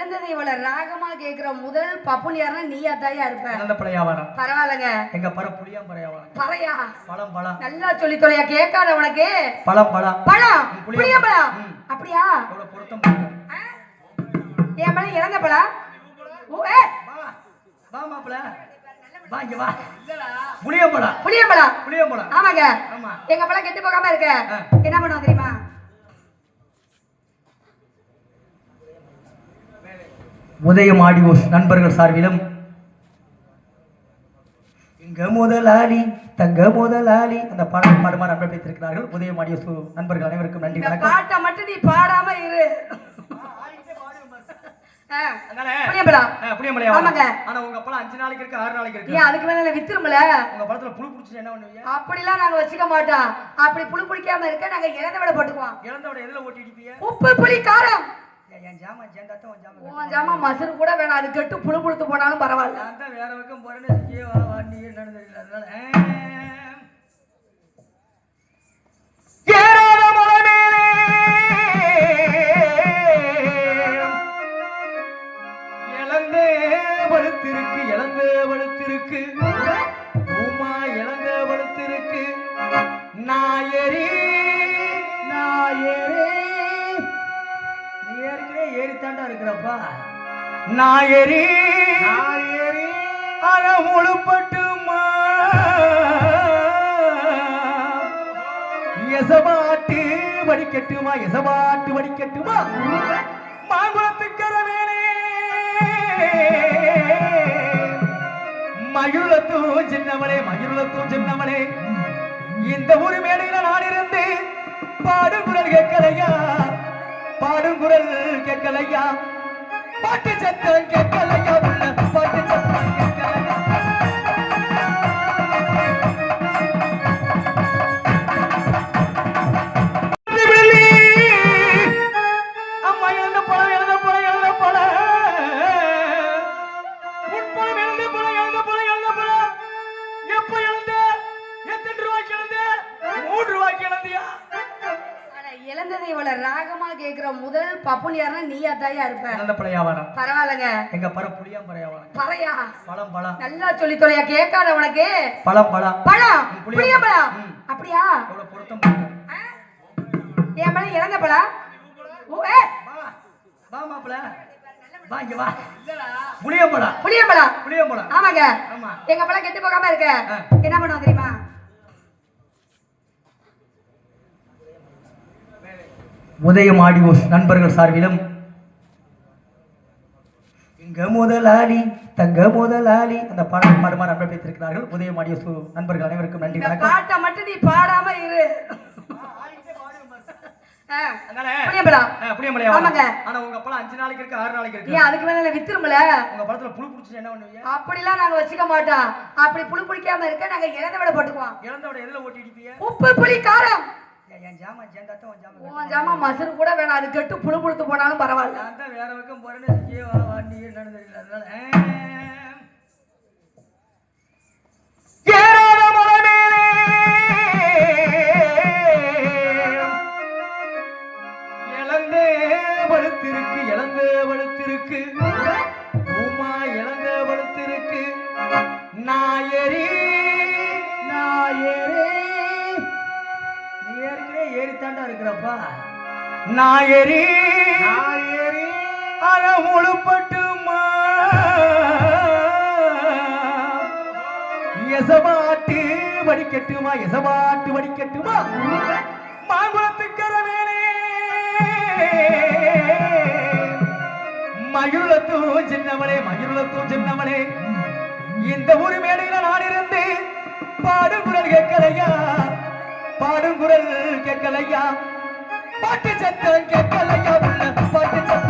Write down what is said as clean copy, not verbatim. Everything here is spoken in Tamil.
இழந்ததை இவ்வளவு ராகமா கேக்குற முதல் பப்புன் யாருன்னா நீயா தாயா இருப்ப. நல்ல பழையாவாரம் பரவாயில்லங்க. எங்க பர புளியா பழையாவாரம் பறையா பழம் பழம் நல்லா சொல்லி தொலையா கேட்காத உனக்கு. பழம் பழம் பழம் புளிய பழம் அப்படியா? எவ்வளவு பொருத்தம் என் பழம் இறந்த பழம். வா மாப்பிள வா இங்க வா. புளிய பழம் புளிய பழம் புளிய பழம் ஆமாங்க. ஆமா. எங்க பழம் கெட்டு போகாம இருக்க என்ன பண்ணுவோம் தெரியுமா? உதயம் ஆடியோஸ் நண்பர்கள் சார்பிலும் இங்க முதலாளி தங்க முதலாளி அந்த பாடல் பாடுமாறு அன்பளித்திருக்கிறார்கள். உதயம் ஆடியோஸ் நண்பர்கள் அனைவருக்கும் நன்றி வணக்கம். பாட்டை மட்டும் நீ பாடாம இரு. அப்படிலாம் நாங்க வச்சுக்க மாட்டோம். அப்படி புழு பிடிக்காம இருக்க நாங்க இறந்த விட போட்டுக்குவோம். உப்பு புளி காரம் மசரு கூட வேணாம். அது கெட்டு புழு புழுத்து போனாலும் பரவாயில்ல. வேற பக்கம் போறேன்னு இழந்த வலுத்திருக்கு பூமா இழந்த வலுத்திருக்கு நாயரி நாயரி நீ ஏற்கனவே ஏறித்தாண்டா இருக்கிறப்பா நாயரி நாயரி அத முழுப்பட்டுமா எசபாட்டு வடிக்கட்டுமா எசபாட்டு வடிக்கட்டுமா மாங்குளத்துக்கரவேனே மகிழத்தும் சின்னவனே மகிழத்தும் சின்னவனே இந்த ஒரு மேடையில நான் இருந்து பாடுகுரல் கேட்கலையா பாடுகுரல் கேட்கலையா பாட்டு சத்தம் கேட்கலையா உள்ள பாட்டு சத்தம் கேட்கலையா அம்மா எழுந்த போல எழுந்த போல எழுந்த போல இழந்ததை இவ்வளவு ராகமா கேக்குற முதல் பப்புன் யாருன்னா நீயா தாயா இருப்ப. நல்ல பழையாவாரம் பரவாயில்லங்க. எங்க பர புளியா பழையாவாரம் பறையா பழம் பழம் நல்லா சொல்லி தொலையா கேட்காத உனக்கு. பழம் பழம் பழம் புளிய பழம் அப்படியா? எவ்வளவு பொருத்தம் என் பழம் இறந்த பழம். வா மாப்பிள வா இங்க வா. புளிய பழம் புளிய பழம் புளிய பழம் ஆமாங்க. ஆமா. எங்க பழம் கெட்டு போகாம இருக்க என்ன பண்ணுவோம் தெரியுமா? உதயம் ஆடியோஸ் நண்பர்கள் சார்பிலும் இங்க முதலாளி தங்க முதலாளி அந்த பாடல் பாடுமாறு அன்பளித்திருக்கிறார்கள். உதயம் ஆடியோஸ் நண்பர்கள் அனைவருக்கும் நன்றி வணக்கம். பாட்டை மட்டும் நீ பாடாம இரு. அப்படிலாம் நாங்க வச்சுக்க மாட்டோம். அப்படி புழு பிடிக்காம இருக்க நாங்க இறந்த விட போட்டுக்குவோம். உப்பு புளி காரம் மசரு கூட வேணாம். அது கெட்டு புழு புழுத்து போனாலும் பரவாயில்ல. வேற பக்கம் போறேன்னு இழந்த வலுத்திருக்கு இழந்த வலுத்திருக்கு பூமா இழந்த வலுத்திருக்கு நாயரி நாயரி நீ ஏற்கனவே ஏறித்தாண்டா இருக்கிறப்பா நாயரி நாயரி அத முழுப்பட்டுமா எசபாட்டு வடிக்கட்டுமா எசபாட்டு வடிக்கட்டுமா மாங்குளத்துக்கரவேனே மகிழத்தும் சின்னவனே மகிழத்தும் சின்னவனே இந்த ஒரு மேடையில நான் இருந்து பாடுகுரல் கேட்கலையா பாடுகுரல் கேட்கலையா பாட்டு சத்தம் கேட்கலையா உள்ள பாட்டு சத்தம்